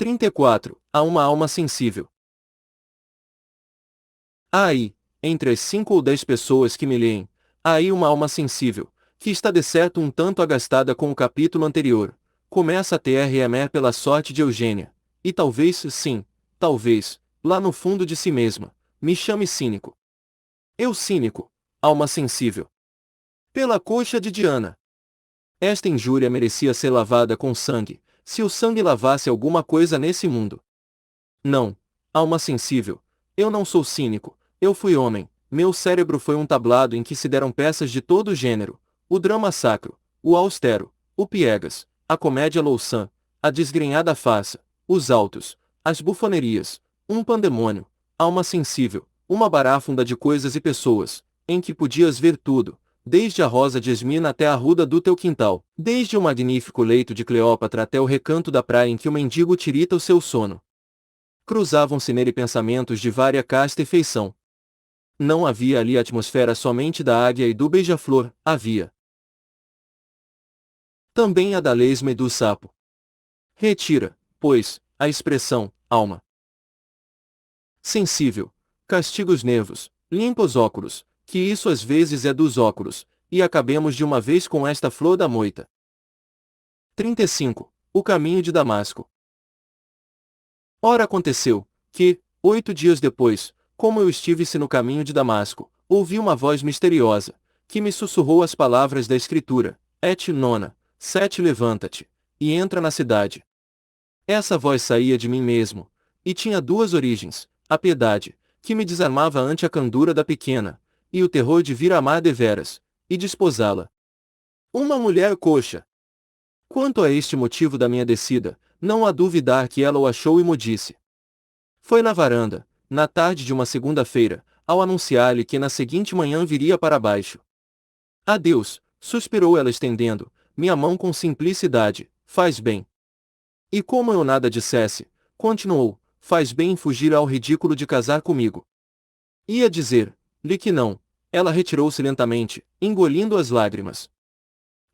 34. Há uma alma sensível. Há aí, entre as 5 ou 10 pessoas que me leem, há aí uma alma sensível, que está de certo um tanto agastada com o capítulo anterior. Começa a tremer pela sorte de Eugênia. E talvez, sim, talvez, lá no fundo de si mesma, me chame cínico. Eu cínico, alma sensível. Pela coxa de Diana. Esta injúria merecia ser lavada com sangue, se o sangue lavasse alguma coisa nesse mundo. Não, alma sensível, eu não sou cínico, eu fui homem, meu cérebro foi um tablado em que se deram peças de todo gênero, o drama sacro, o austero, o piegas, a comédia louçã, a desgrenhada farsa, os autos, as bufonerias, um pandemônio, alma sensível, uma barafunda de coisas e pessoas, em que podias ver tudo, desde a rosa de Esmina até a arruda do teu quintal, desde o magnífico leito de Cleópatra até o recanto da praia em que o mendigo tirita o seu sono. Cruzavam-se nele pensamentos de vária casta e feição. Não havia ali a atmosfera somente da águia e do beija-flor, havia também a da lesma e do sapo. Retira, pois, a expressão, alma sensível, castiga os nervos, limpa os óculos, que isso às vezes é dos óculos, e acabemos de uma vez com esta flor da moita. 35. O caminho de Damasco. Ora aconteceu, que, 8 dias depois, como eu estive-se no caminho de Damasco, ouvi uma voz misteriosa, que me sussurrou as palavras da Escritura, Et nona, 7 levanta-te, e entra na cidade. Essa voz saía de mim mesmo, e tinha duas origens, a piedade, que me desarmava ante a candura da pequena, e o terror de vir a amar deveras, e desposá-la. Uma mulher coxa. Quanto a este motivo da minha descida, não há duvidar que ela o achou e mo disse. Foi na varanda, na tarde de uma segunda-feira, ao anunciar-lhe que na seguinte manhã viria para baixo. Adeus, suspirou ela estendendo, minha mão com simplicidade, faz bem. E como eu nada dissesse, continuou, faz bem em fugir ao ridículo de casar comigo. Ia dizer-lhe que não, ela retirou-se lentamente, engolindo as lágrimas.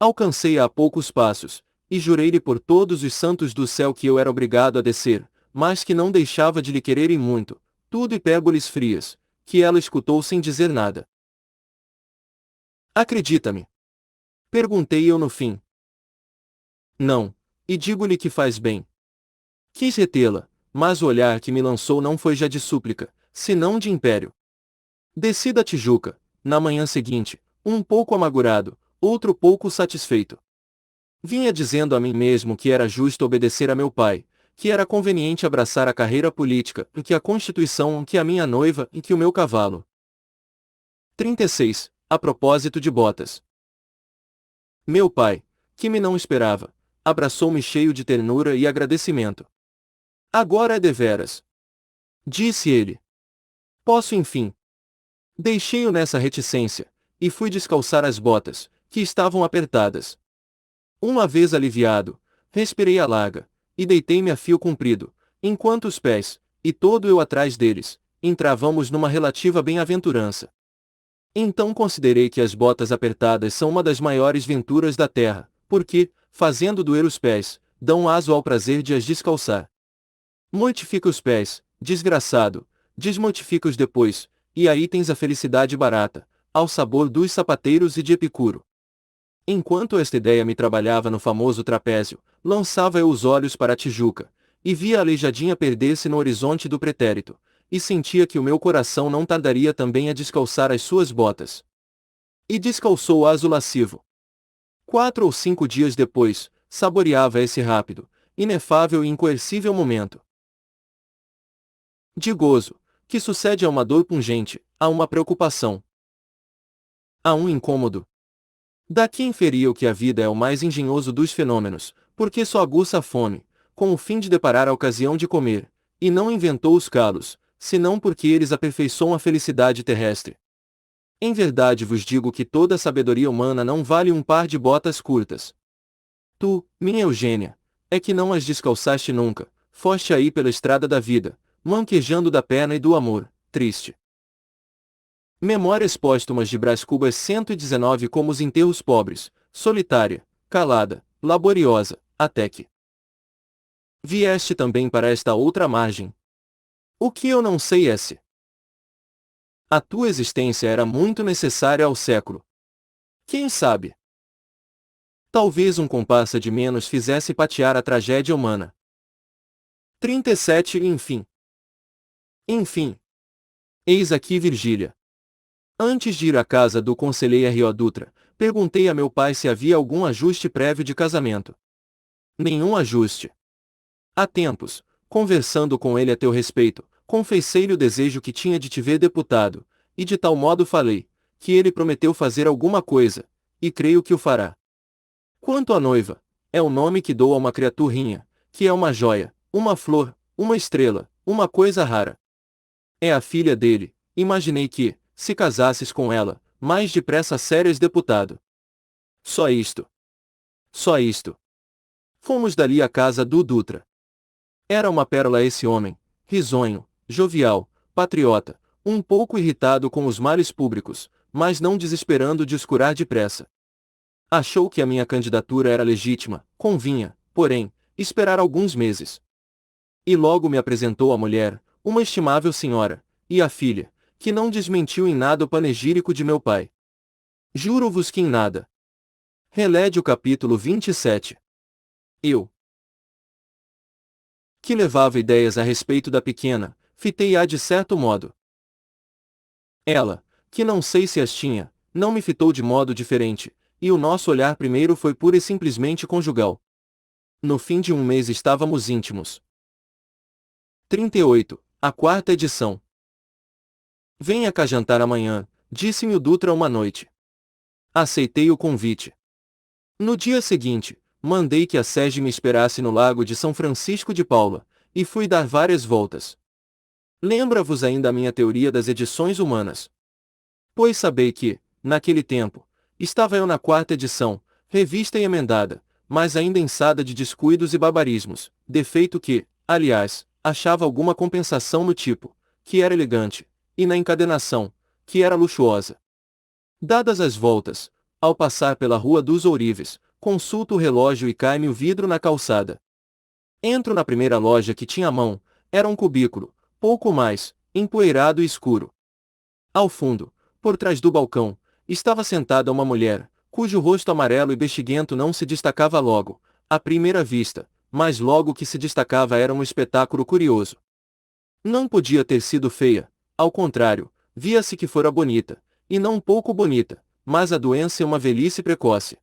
Alcancei-a a poucos passos, e jurei-lhe por todos os santos do céu que eu era obrigado a descer, mas que não deixava de lhe quererem muito, tudo e pérgoles frias, que ela escutou sem dizer nada. Acredita-me? Perguntei eu no fim. Não, e digo-lhe que faz bem. Quis retê-la, mas o olhar que me lançou não foi já de súplica, senão de império. Desci da Tijuca, na manhã seguinte, um pouco amargurado, outro pouco satisfeito. Vinha dizendo a mim mesmo que era justo obedecer a meu pai, que era conveniente abraçar a carreira política, e que a Constituição, que a minha noiva e que o meu cavalo. 36. A propósito de botas. Meu pai, que me não esperava, abraçou-me cheio de ternura e agradecimento. Agora é deveras, disse ele. Posso enfim. Deixei-o nessa reticência, e fui descalçar as botas, que estavam apertadas. Uma vez aliviado, respirei a larga, e deitei-me a fio comprido, enquanto os pés, e todo eu atrás deles, entravamos numa relativa bem-aventurança. Então considerei que as botas apertadas são uma das maiores venturas da terra, porque, fazendo doer os pés, dão aso ao prazer de as descalçar. Mortifica os pés, desgraçado, desmortifica-os depois, e aí tens a felicidade barata, ao sabor dos sapateiros e de Epicuro. Enquanto esta ideia me trabalhava no famoso trapézio, lançava eu os olhos para a Tijuca, e via a aleijadinha perder-se no horizonte do pretérito, e sentia que o meu coração não tardaria também a descalçar as suas botas. E descalçou-as o lascivo. 4 ou 5 dias depois, saboreava esse rápido, inefável e incoercível momento de gozo, que sucede a uma dor pungente, a uma preocupação, a um incômodo. Daqui inferia que a vida é o mais engenhoso dos fenômenos, porque só aguça a fome, com o fim de deparar a ocasião de comer, e não inventou os calos, senão porque eles aperfeiçoam a felicidade terrestre. Em verdade vos digo que toda a sabedoria humana não vale um par de botas curtas. Tu, minha Eugênia, é que não as descalçaste nunca, foste aí pela estrada da vida, manquejando da pena e do amor, triste. Memórias póstumas de Brás Cubas 119. Como os enterros pobres, solitária, calada, laboriosa, até que Vieste também para esta outra margem. O que eu não sei é se a tua existência era muito necessária ao século. Quem sabe? Talvez um compasso de menos fizesse patear a tragédia humana. 37 Enfim. Enfim. Eis aqui Virgília. Antes de ir à casa do conselheiro Rio Dutra, perguntei a meu pai se havia algum ajuste prévio de casamento. Nenhum ajuste. Há tempos, conversando com ele a teu respeito, confessei-lhe o desejo que tinha de te ver deputado, e de tal modo falei, que ele prometeu fazer alguma coisa, e creio que o fará. Quanto à noiva, é o nome que dou a uma criaturinha, que é uma joia, uma flor, uma estrela, uma coisa rara. É a filha dele, imaginei que, se casasses com ela, mais depressa seres deputado. Só isto. Só isto. Fomos dali à casa do Dutra. Era uma pérola esse homem, risonho, jovial, patriota, um pouco irritado com os males públicos, mas não desesperando de os curar depressa. Achou que a minha candidatura era legítima, convinha, porém, esperar alguns meses. E logo me apresentou a mulher, uma estimável senhora, e a filha, que não desmentiu em nada o panegírico de meu pai. Juro-vos que em nada. Relede o capítulo 27. Eu, que levava ideias a respeito da pequena, fitei-a de certo modo. Ela, que não sei se as tinha, não me fitou de modo diferente, e o nosso olhar primeiro foi pura e simplesmente conjugal. No fim de um mês estávamos íntimos. 38. A quarta edição. Venha cá jantar amanhã, disse-me o Dutra uma noite. Aceitei o convite. No dia seguinte, mandei que a Sege me esperasse no lago de São Francisco de Paula, e fui dar várias voltas. Lembra-vos ainda a minha teoria das edições humanas? Pois sabei que, naquele tempo, estava eu na quarta edição, revista e emendada, mas ainda ensada de descuidos e barbarismos, defeito que, aliás, achava alguma compensação no tipo, que era elegante, e na encadenação, que era luxuosa. Dadas as voltas, ao passar pela Rua dos Ourives, consulto o relógio e cai-me o vidro na calçada. Entro na primeira loja que tinha à mão, era um cubículo, pouco mais, empoeirado e escuro. Ao fundo, por trás do balcão, estava sentada uma mulher, cujo rosto amarelo e bexiguento não se destacava logo, à primeira vista, mas logo que se destacava era um espetáculo curioso. Não podia ter sido feia, ao contrário, via-se que fora bonita, e não um pouco bonita, mas a doença e uma velhice precoce.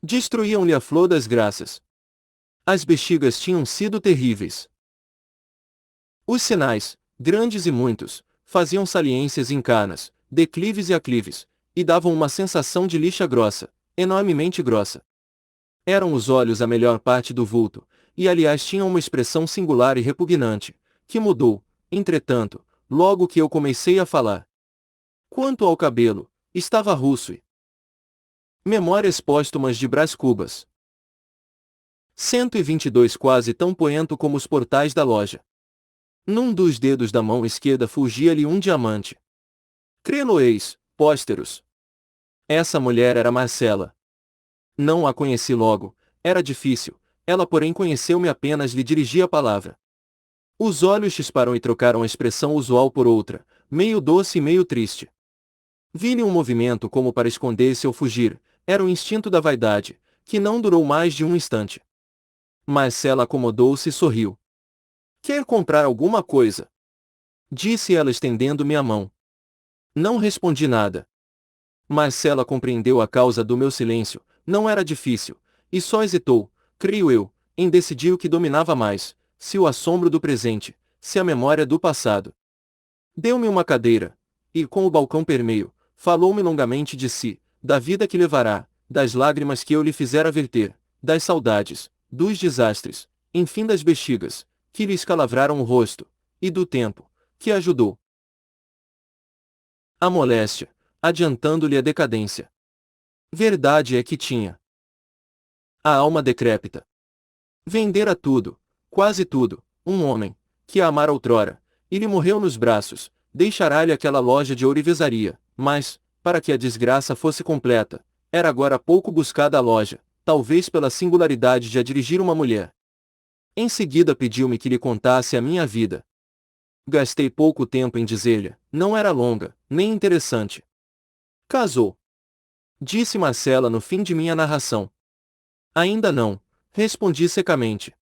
Destruíam-lhe a flor das graças. As bexigas tinham sido terríveis. Os sinais, grandes e muitos, faziam saliências em canas, declives e aclives, e davam uma sensação de lixa grossa, enormemente grossa. Eram os olhos a melhor parte do vulto, e aliás tinham uma expressão singular e repugnante, que mudou, entretanto, logo que eu comecei a falar. Quanto ao cabelo, estava russo e Memórias póstumas de Brás Cubas. 122 quase tão poento como os portais da loja. Num dos dedos da mão esquerda fulgia-lhe um diamante. Crê-lo-eis, pósteros. Essa mulher era Marcela. Não a conheci logo, era difícil, ela porém conheceu-me apenas lhe dirigi a palavra. Os olhos chisparam e trocaram a expressão usual por outra, meio doce e meio triste. Vi-lhe um movimento como para esconder-se ou fugir, era o instinto da vaidade, que não durou mais de um instante. Marcela acomodou-se e sorriu. Quer comprar alguma coisa? Disse ela estendendo-me a mão. Não respondi nada. Marcela compreendeu a causa do meu silêncio, não era difícil, e só hesitou, creio eu, em decidir o que dominava mais, se o assombro do presente, se a memória do passado. Deu-me uma cadeira, e com o balcão permeio, falou-me longamente de si, da vida que levará, das lágrimas que eu lhe fizera verter, das saudades, dos desastres, enfim das bexigas, que lhe escalavraram o rosto, e do tempo, que ajudou. A moléstia, adiantando-lhe a decadência. Verdade é que tinha a alma decrépita. Vendera tudo, quase tudo, um homem, que a amara outrora, e lhe morreu nos braços, deixará-lhe aquela loja de ourivesaria, mas, para que a desgraça fosse completa, era agora pouco buscada a loja, talvez pela singularidade de a dirigir uma mulher. Em seguida pediu-me que lhe contasse a minha vida. Gastei pouco tempo em dizer-lhe, não era longa, nem interessante. Casou. Disse Marcela no fim de minha narração. Ainda não, respondi secamente.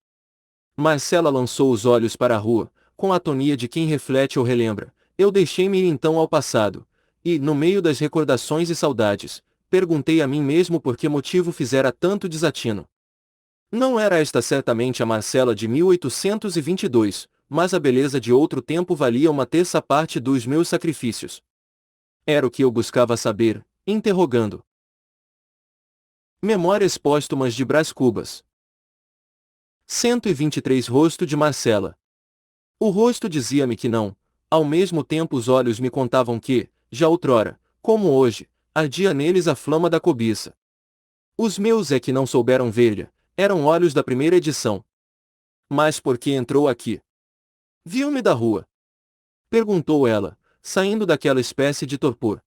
Marcela lançou os olhos para a rua, com a atonia de quem reflete ou relembra. Eu deixei-me ir então ao passado, e, no meio das recordações e saudades, perguntei a mim mesmo por que motivo fizera tanto desatino. Não era esta certamente a Marcela de 1822, mas a beleza de outro tempo valia uma terça parte dos meus sacrifícios. Era o que eu buscava saber, interrogando. Memórias póstumas de Brás Cubas. 123 Rosto de Marcela. O rosto dizia-me que não, ao mesmo tempo os olhos me contavam que, já outrora, como hoje, ardia neles a flama da cobiça. Os meus é que não souberam ver-lhe, eram olhos da primeira edição. Mas por que entrou aqui? Viu-me da rua? Perguntou ela, saindo daquela espécie de torpor.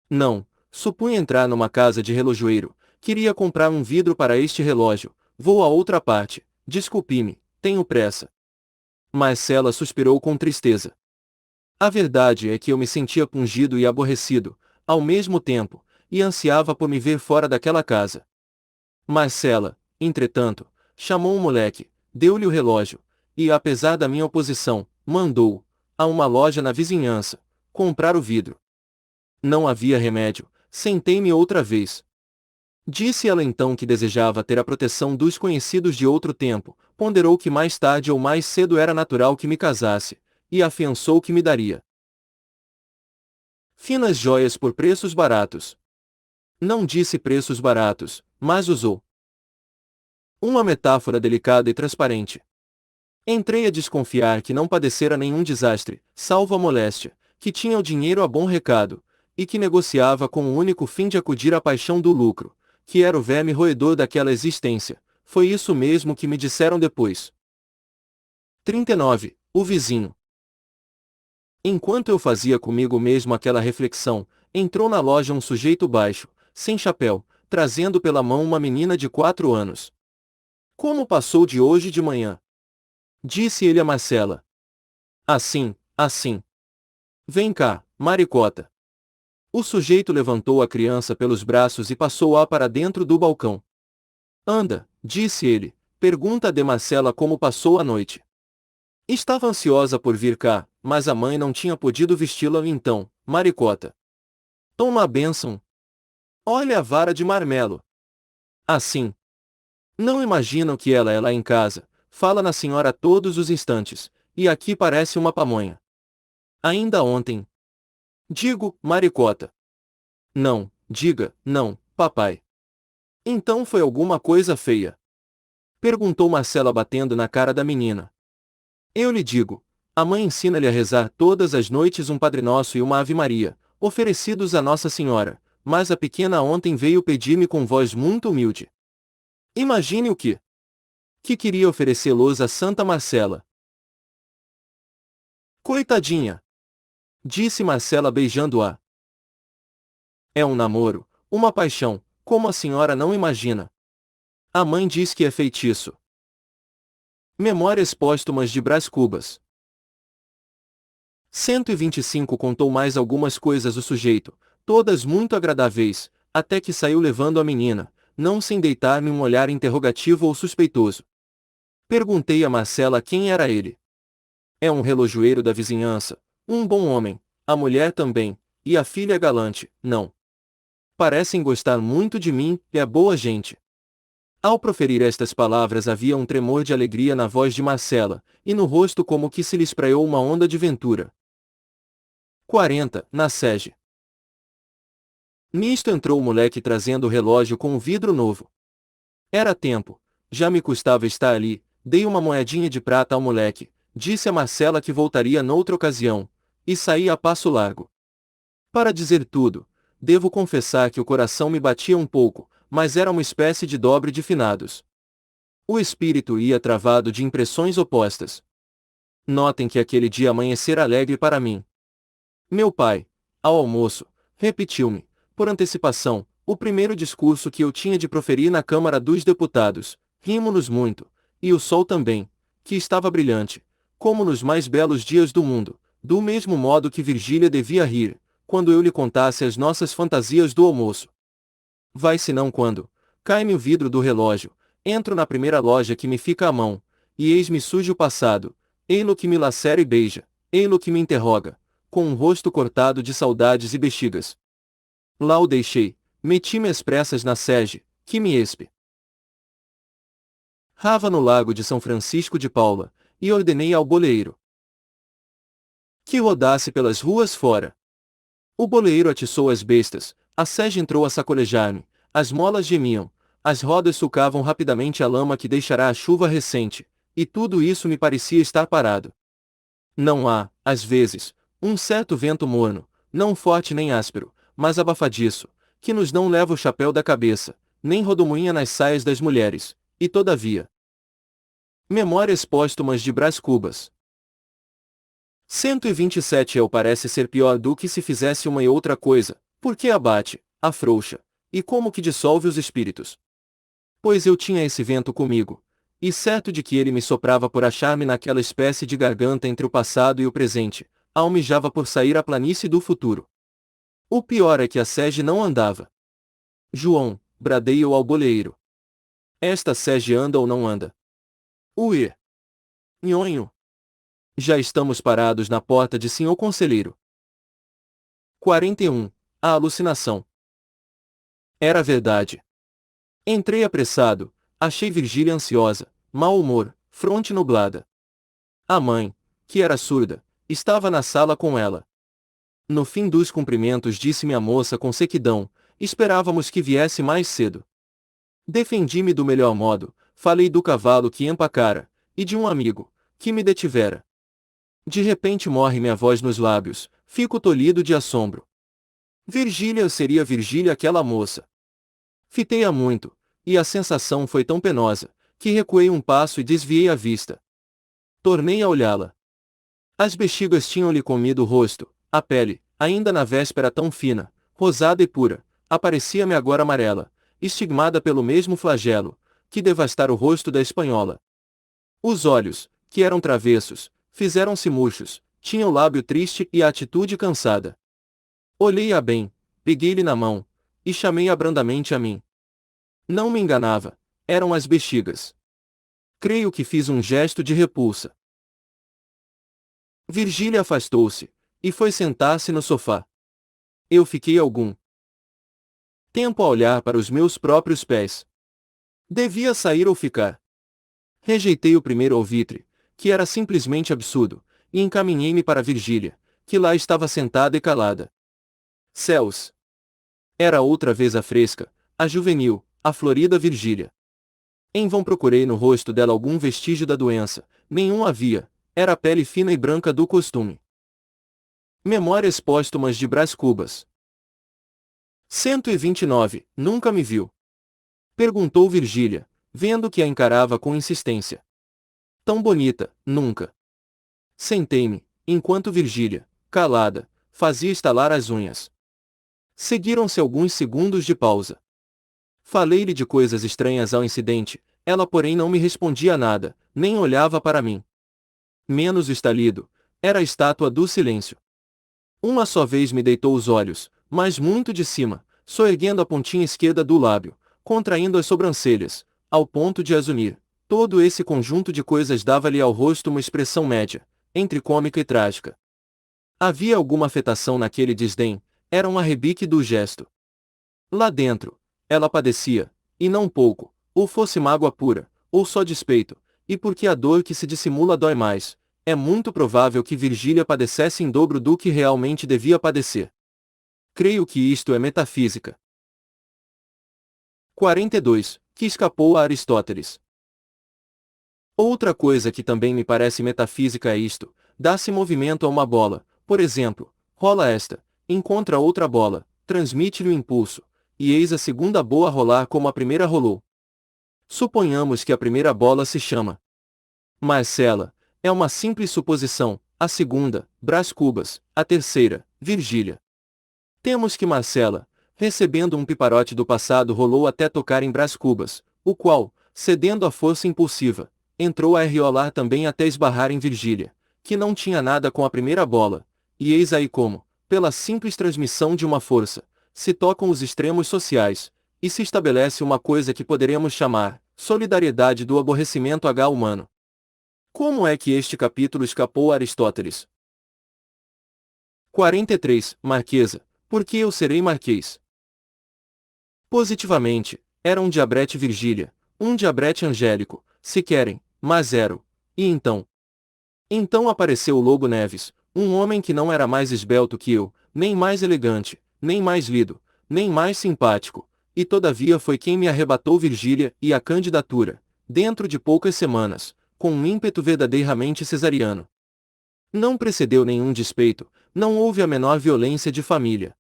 Não, supunha entrar numa casa de relojoeiro, queria comprar um vidro para este relógio, vou a outra parte, desculpe-me, tenho pressa. Marcela suspirou com tristeza. A verdade é que eu me sentia pungido e aborrecido, ao mesmo tempo, e ansiava por me ver fora daquela casa. Marcela, entretanto, chamou o moleque, deu-lhe o relógio, e, apesar da minha oposição, mandou-o, a uma loja na vizinhança, comprar o vidro. Não havia remédio, sentei-me outra vez. Disse ela então que desejava ter a proteção dos conhecidos de outro tempo, ponderou que mais tarde ou mais cedo era natural que me casasse, e afiançou que me daria finas joias por preços baratos. Não disse preços baratos, mas usou uma metáfora delicada e transparente. Entrei a desconfiar que não padecera nenhum desastre, salvo a moléstia, que tinha o dinheiro a bom recado, e que negociava com o único fim de acudir à paixão do lucro, que era o verme roedor daquela existência. Foi isso mesmo que me disseram depois. 39. O vizinho. Enquanto eu fazia comigo mesmo aquela reflexão, entrou na loja um sujeito baixo, sem chapéu, trazendo pela mão uma menina de 4 anos. Como passou de hoje de manhã? Disse ele a Marcela. Assim, assim. Vem cá, maricota. O sujeito levantou a criança pelos braços e passou-a para dentro do balcão. Anda, disse ele, pergunta de Marcela como passou a noite. Estava ansiosa por vir cá, mas a mãe não tinha podido vesti-la então, maricota. Toma a bênção. Olha a vara de marmelo. Assim. Não imaginam que ela é lá em casa, fala na senhora todos os instantes, e aqui parece uma pamonha. Ainda ontem. Digo, maricota. Não, diga, não, papai. Então foi alguma coisa feia? Perguntou Marcela batendo na cara da menina. Eu lhe digo, a mãe ensina-lhe a rezar todas as noites um Padre Nosso e uma Ave Maria, oferecidos a Nossa Senhora, mas a pequena ontem veio pedir-me com voz muito humilde. Imagine o que queria oferecê-los a Santa Marcela. Coitadinha! Disse Marcela beijando-a. É um namoro, uma paixão, como a senhora não imagina. A mãe diz que é feitiço. Memórias póstumas de Brás Cubas. 125 Contou mais algumas coisas o sujeito, todas muito agradáveis, até que saiu levando a menina, não sem deitar-me um olhar interrogativo ou suspeitoso. Perguntei a Marcela quem era ele. É um relojoeiro da vizinhança, um bom homem, a mulher também, e a filha é galante, não. Parecem gostar muito de mim, é boa gente. Ao proferir estas palavras havia um tremor de alegria na voz de Marcela, e no rosto como que se lhe espraiou uma onda de ventura. 40. Na sege. Nisto entrou o moleque trazendo o relógio com o vidro novo. Era tempo, já me custava estar ali, dei uma moedinha de prata ao moleque, disse a Marcela que voltaria noutra ocasião, e saí a passo largo. Para dizer tudo, devo confessar que o coração me batia um pouco, mas era uma espécie de dobre de finados. O espírito ia travado de impressões opostas. Notem que aquele dia amanhecera alegre para mim. Meu pai, ao almoço, repetiu-me, por antecipação, o primeiro discurso que eu tinha de proferir na Câmara dos Deputados. Rimo-nos muito, e o sol também, que estava brilhante, como nos mais belos dias do mundo, do mesmo modo que Virgília devia rir, quando eu lhe contasse as nossas fantasias do almoço. Vai senão quando, cai-me o vidro do relógio, entro na primeira loja que me fica à mão, e eis-me surge o passado, ei-lo que me lacera e beija, ei-lo que me interroga, com um rosto cortado de saudades e bexigas. Lá o deixei, meti-me às pressas na sege, que me espe. Rava no lago de São Francisco de Paula, e ordenei ao boleeiro que rodasse pelas ruas fora. O boleeiro atiçou as bestas, a sege entrou a sacolejar-me, as molas gemiam, as rodas sucavam rapidamente a lama que deixará a chuva recente, e tudo isso me parecia estar parado. Não há, às vezes, um certo vento morno, não forte nem áspero, mas abafadiço, que nos não leva o chapéu da cabeça, nem rodomoinha nas saias das mulheres, e todavia. Memórias póstumas de Brás Cubas. 127 Eu parece ser pior do que se fizesse uma e outra coisa, porque abate, afrouxa, e como que dissolve os espíritos. Pois eu tinha esse vento comigo, e certo de que ele me soprava por achar-me naquela espécie de garganta entre o passado e o presente, almejava por sair à planície do futuro. O pior é que a sege não andava. João, bradei eu ao boleeiro. Esta sege anda ou não anda? Ué! Nhonho! Já estamos parados na porta de senhor conselheiro. 41. A alucinação. Era verdade. Entrei apressado, achei Virgília ansiosa, mau humor, fronte nublada. A mãe, que era surda, estava na sala com ela. No fim dos cumprimentos disse-me a moça com sequidão, esperávamos que viesse mais cedo. Defendi-me do melhor modo, falei do cavalo que empacara, e de um amigo, que me detivera. De repente morre-me a voz nos lábios, fico tolhido de assombro. Virgília seria Virgília aquela moça. Fitei-a muito, e a sensação foi tão penosa, que recuei um passo e desviei a vista. Tornei a olhá-la. As bexigas tinham-lhe comido o rosto, a pele, ainda na véspera tão fina, rosada e pura, aparecia-me agora amarela, estigmada pelo mesmo flagelo, que devastara o rosto da espanhola. Os olhos, que eram travessos, fizeram-se murchos, tinha o lábio triste e a atitude cansada. Olhei-a bem, peguei-lhe na mão, e chamei-a brandamente a mim. Não me enganava, eram as bexigas. Creio que fiz um gesto de repulsa. Virgília afastou-se, e foi sentar-se no sofá. Eu fiquei algum tempo a olhar para os meus próprios pés. Devia sair ou ficar. Rejeitei o primeiro alvitre, que era simplesmente absurdo, e encaminhei-me para Virgília, que lá estava sentada e calada. Céus! Era outra vez a fresca, a juvenil, a florida Virgília. Em vão procurei no rosto dela algum vestígio da doença, nenhum havia, era a pele fina e branca do costume. Memórias póstumas de Brás Cubas. 129. Nunca me viu? Perguntou Virgília, vendo que a encarava com insistência. Tão bonita, nunca. Sentei-me, enquanto Virgília, calada, fazia estalar as unhas. Seguiram-se alguns segundos de pausa. Falei-lhe de coisas estranhas ao incidente, ela porém não me respondia nada, nem olhava para mim. Menos o estalido, era a estátua do silêncio. Uma só vez me deitou os olhos, mas muito de cima, soerguendo a pontinha esquerda do lábio, contraindo as sobrancelhas, ao ponto de as unir. Todo esse conjunto de coisas dava-lhe ao rosto uma expressão média, entre cômica e trágica. Havia alguma afetação naquele desdém, era um arrebique do gesto. Lá dentro, ela padecia, e não pouco, ou fosse mágoa pura, ou só despeito, e porque a dor que se dissimula dói mais, é muito provável que Virgília padecesse em dobro do que realmente devia padecer. Creio que isto é metafísica. 42. Que escapou a Aristóteles. Outra coisa que também me parece metafísica é isto: dá-se movimento a uma bola, por exemplo, rola esta, encontra outra bola, transmite-lhe o impulso, e eis a segunda boa rolar como a primeira rolou. Suponhamos que a primeira bola se chama Marcela, é uma simples suposição, a segunda, Brás Cubas, a terceira, Virgília. Temos que Marcela, recebendo um piparote do passado rolou até tocar em Brás Cubas, o qual, cedendo à força impulsiva, entrou a arreolar também até esbarrar em Virgília, que não tinha nada com a primeira bola, e eis aí como, pela simples transmissão de uma força, se tocam os extremos sociais, e se estabelece uma coisa que poderemos chamar solidariedade do aborrecimento humano. Como é que este capítulo escapou a Aristóteles? 43. Marquesa. Por que eu serei marquês? Positivamente, era um diabrete Virgília, um diabrete angélico, se querem, mas zero. E então? Então apareceu o Lobo Neves, um homem que não era mais esbelto que eu, nem mais elegante, nem mais lido, nem mais simpático, e todavia foi quem me arrebatou Virgília e a candidatura, dentro de poucas semanas, com um ímpeto verdadeiramente cesariano. Não precedeu nenhum despeito, não houve a menor violência de família.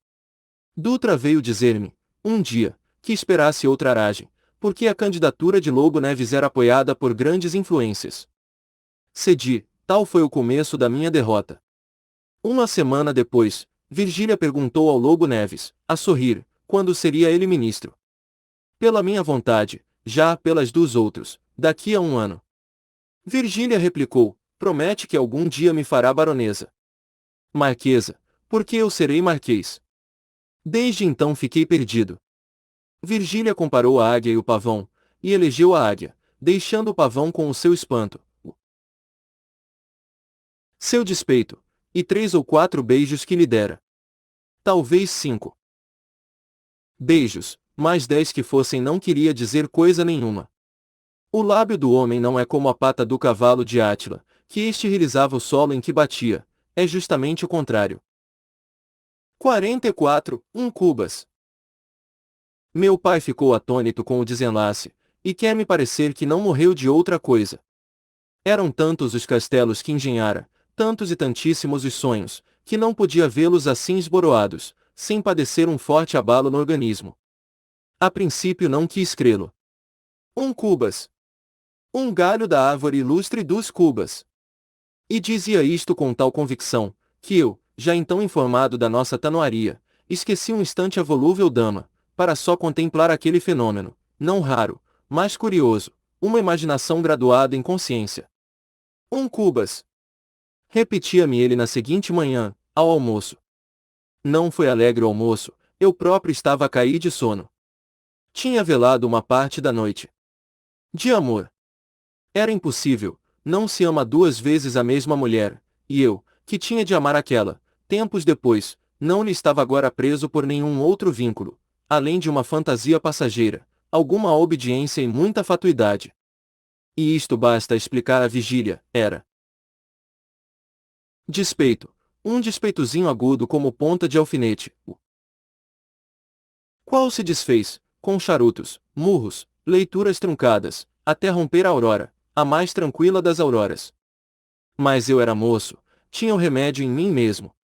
Dutra veio dizer-me, um dia, que esperasse outra aragem, porque a candidatura de Lobo Neves era apoiada por grandes influências. Cedi, tal foi o começo da minha derrota. Uma semana depois, Virgília perguntou ao Lobo Neves, a sorrir, quando seria ele ministro. Pela minha vontade, já pelas dos outros, daqui a um ano. Virgília replicou, promete que algum dia me fará baronesa. Marquesa, porque eu serei marquês. Desde então fiquei perdido. Virgília comparou a águia e o pavão, e elegeu a águia, deixando o pavão com o seu espanto, seu despeito, e 3 ou 4 beijos que lhe dera. Talvez 5 beijos, mais 10 que fossem não queria dizer coisa nenhuma. O lábio do homem não é como a pata do cavalo de Átila, que esterilizava o solo em que batia, é justamente o contrário. 44. Cubas. Meu pai ficou atônito com o desenlace, e quer me parecer que não morreu de outra coisa. Eram tantos os castelos que engenhara, tantos e tantíssimos os sonhos, que não podia vê-los assim esboroados, sem padecer um forte abalo no organismo. A princípio não quis crê-lo. Cubas. Um galho da árvore ilustre dos cubas. E dizia isto com tal convicção, que eu, já então informado da nossa tanoaria, esqueci um instante a volúvel dama, para só contemplar aquele fenômeno, não raro, mas curioso, uma imaginação graduada em consciência. Cubas. Repetia-me ele na seguinte manhã, ao almoço. Não foi alegre o almoço, eu próprio estava a cair de sono. Tinha velado uma parte da noite. De amor. Era impossível, não se ama 2 vezes a mesma mulher, e eu, que tinha de amar aquela, tempos depois, não lhe estava agora preso por nenhum outro vínculo, além de uma fantasia passageira, alguma obediência e muita fatuidade. E isto basta explicar a vigília, era. Despeito. Um despeitozinho agudo como ponta de alfinete. Qual se desfez, com charutos, murros, leituras truncadas, até romper a aurora, a mais tranquila das auroras. Mas eu era moço, tinha o remédio em mim mesmo.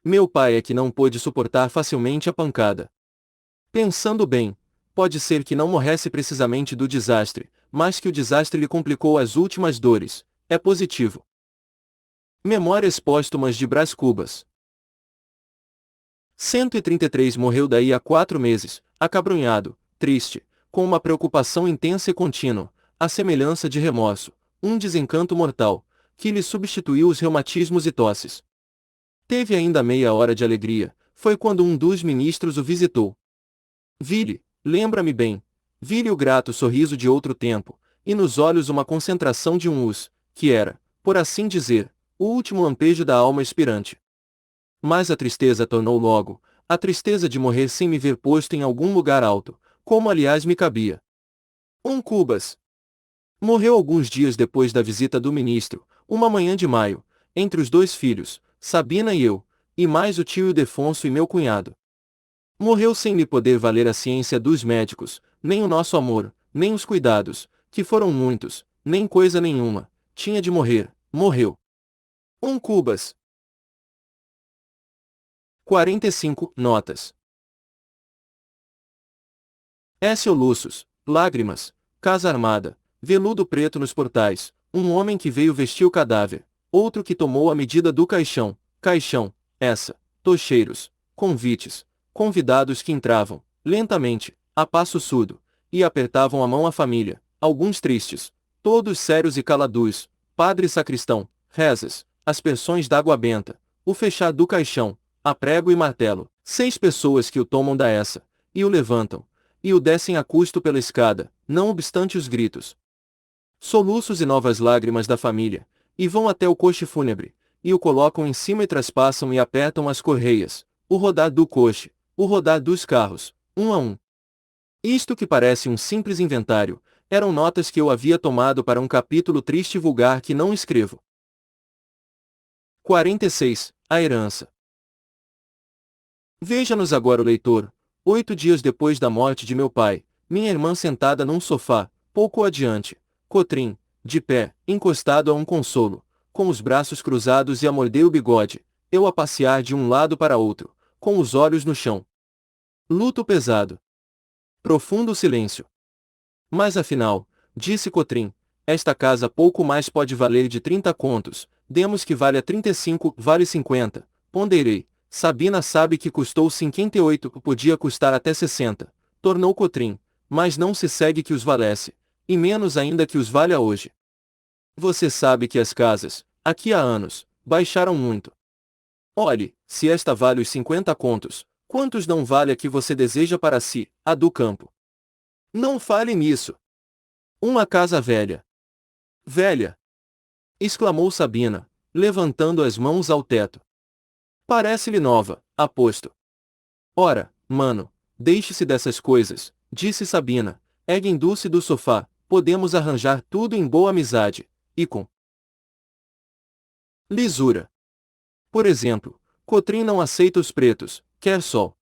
Meu pai é que não pôde suportar facilmente a pancada. Pensando bem, pode ser que não morresse precisamente do desastre, mas que o desastre lhe complicou as últimas dores, é positivo. Memórias póstumas de Brás Cubas. 133 morreu daí a 4 meses, acabrunhado, triste, com uma preocupação intensa e contínua, a semelhança de remorso, um desencanto mortal, que lhe substituiu os reumatismos e tosses. Teve ainda meia hora de alegria, foi quando um dos ministros o visitou. Vi-lhe, lembra-me bem, vi-lhe o grato sorriso de outro tempo, e nos olhos uma concentração de um us, que era, por assim dizer, o último lampejo da alma expirante. Mas a tristeza tornou logo, a tristeza de morrer sem me ver posto em algum lugar alto, como aliás me cabia. Cubas. Morreu alguns dias depois da visita do ministro, uma manhã de maio, entre os 2 filhos, Sabina e eu, e mais o tio Ildefonso e meu cunhado. Morreu sem lhe poder valer a ciência dos médicos, nem o nosso amor, nem os cuidados, que foram muitos, nem coisa nenhuma, tinha de morrer, morreu. Cubas. 45. Notas. Écio Lúcius, lágrimas, casa armada, veludo preto nos portais, um homem que veio vestir o cadáver, outro que tomou a medida do caixão, essa, tocheiros, convites, convidados que entravam, lentamente, a passo surdo, e apertavam a mão à família, alguns tristes, todos sérios e calados, padre sacristão, rezas, aspersões d'água benta, o fechar do caixão, a prego e martelo, 6 pessoas que o tomam da essa, e o levantam, e o descem a custo pela escada, não obstante os gritos, soluços e novas lágrimas da família, e vão até o coche fúnebre, e o colocam em cima e traspassam e apertam as correias, o rodar do coche, o rodar dos carros, um a um. Isto que parece um simples inventário, eram notas que eu havia tomado para um capítulo triste e vulgar que não escrevo. 46. A herança. Veja-nos agora o leitor, 8 dias depois da morte de meu pai, minha irmã sentada num sofá, pouco adiante, Cotrim, de pé, encostado a um consolo, com os braços cruzados e a morder o bigode, eu a passear de um lado para outro, com os olhos no chão. Luto pesado. Profundo silêncio. Mas afinal, disse Cotrim, esta casa pouco mais pode valer de 30 contos, demos que valha 35, vale 50, ponderei. Sabina sabe que custou 58, podia custar até 60, tornou Cotrim, mas não se segue que os valesse, e menos ainda que os valha hoje. Você sabe que as casas, aqui há anos, baixaram muito. Olhe, se esta vale os 50 contos, quantos não vale a que você deseja para si, a do campo? Não fale nisso. Uma casa velha. Velha! Exclamou Sabina, levantando as mãos ao teto. Parece-lhe nova, aposto. Ora, mano, deixe-se dessas coisas, disse Sabina, erguendo-se do sofá, podemos arranjar tudo em boa amizade, e com lisura. Por exemplo, Cotrim não aceita os pretos, quer sol.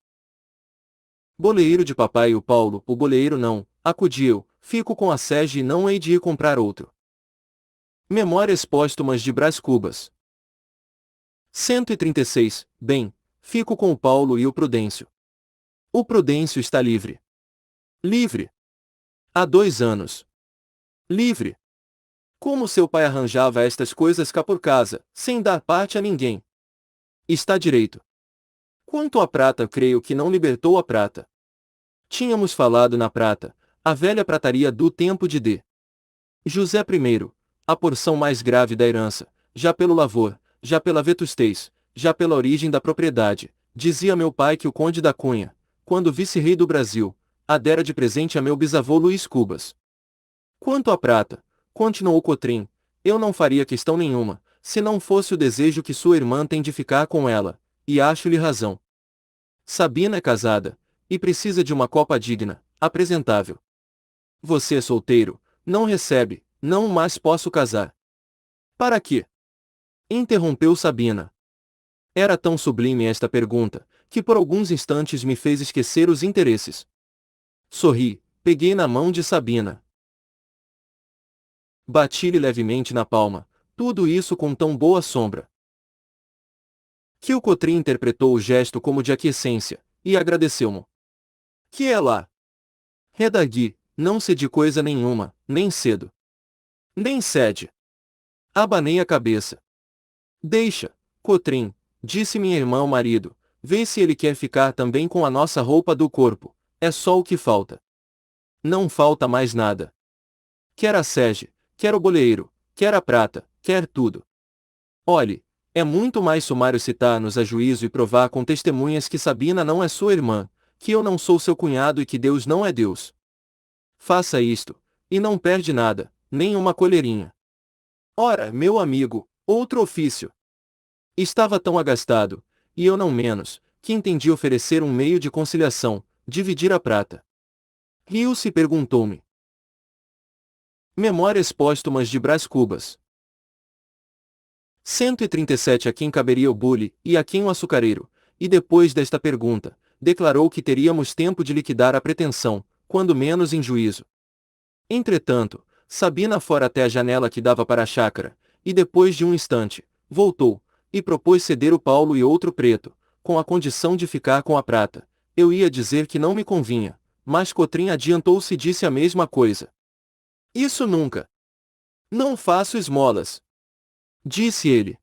Boleeiro de papai e o Paulo, o boleeiro não, acudiu, fico com a sege e não hei de ir comprar outro. Memórias póstumas de Brás Cubas. 136, bem, fico com o Paulo e o Prudêncio. O Prudêncio está livre. Livre. Há 2 anos. Livre. Como seu pai arranjava estas coisas cá por casa, sem dar parte a ninguém. Está direito. Quanto à prata, creio que não libertou a prata. Tínhamos falado na prata, a velha prataria do tempo de D. José I, a porção mais grave da herança, já pelo lavor, já pela vetustez, já pela origem da propriedade, dizia meu pai que o conde da Cunha, quando vice-rei do Brasil, a dera de presente a meu bisavô Luís Cubas. Quanto à prata, continuou Cotrim, eu não faria questão nenhuma, se não fosse o desejo que sua irmã tem de ficar com ela, e acho-lhe razão. Sabina é casada, e precisa de uma copa digna, apresentável. Você é solteiro, não recebe, não mais posso casar. Para quê? Interrompeu Sabina. Era tão sublime esta pergunta, que por alguns instantes me fez esquecer os interesses. Sorri, peguei na mão de Sabina. Bati-lhe levemente na palma, tudo isso com tão boa sombra, que o Cotrim interpretou o gesto como de aquiescência, e agradeceu-mo. Que é lá? Redagui, não cedi coisa nenhuma, nem cedo. Nem cede. Abanei a cabeça. Deixa, Cotrim, disse minha irmã ao marido, vê se ele quer ficar também com a nossa roupa do corpo, é só o que falta. Não falta mais nada. Quer a sege, quer o boleeiro, quer a prata, quer tudo. Olhe, é muito mais sumário citar-nos a juízo e provar com testemunhas que Sabina não é sua irmã, que eu não sou seu cunhado e que Deus não é Deus. Faça isto, e não perde nada, nem uma colherinha. Ora, meu amigo, outro ofício. Estava tão agastado, e eu não menos, que entendi oferecer um meio de conciliação, dividir a prata. Riu-se e perguntou-me. Memórias póstumas de Brás Cubas. 137 A quem caberia o bule, e a quem o açucareiro, e depois desta pergunta, declarou que teríamos tempo de liquidar a pretensão, quando menos em juízo. Entretanto, Sabina fora até a janela que dava para a chácara, e depois de um instante, voltou, e propôs ceder o Paulo e outro preto, com a condição de ficar com a prata. Eu ia dizer que não me convinha, mas Cotrim adiantou-se e disse a mesma coisa. Isso nunca. Não faço esmolas. Disse ele.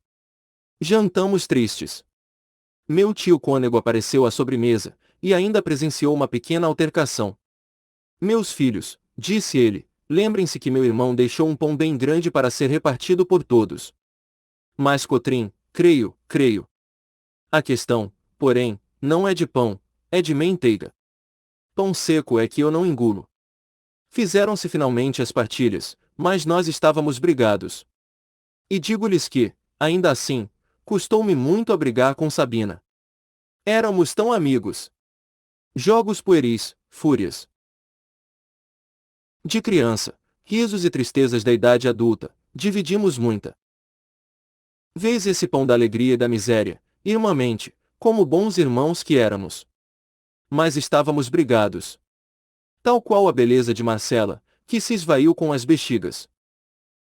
Jantamos tristes. Meu tio cônego apareceu à sobremesa, e ainda presenciou uma pequena altercação. Meus filhos, disse ele, Lembrem-se que meu irmão deixou um pão bem grande para ser repartido por todos. Mas Cotrim, creio. A questão, porém, não é de pão, é de manteiga. Pão seco é que eu não engulo. Fizeram-se finalmente as partilhas, mas nós estávamos brigados. E digo-lhes que, ainda assim, custou-me muito a brigar com Sabina. Éramos tão amigos. Jogos pueris, fúrias de criança, risos e tristezas da idade adulta, dividimos muita vez esse pão da alegria e da miséria, irmãmente, como bons irmãos que éramos. Mas estávamos brigados. Tal qual a beleza de Marcela, que se esvaiu com as bexigas.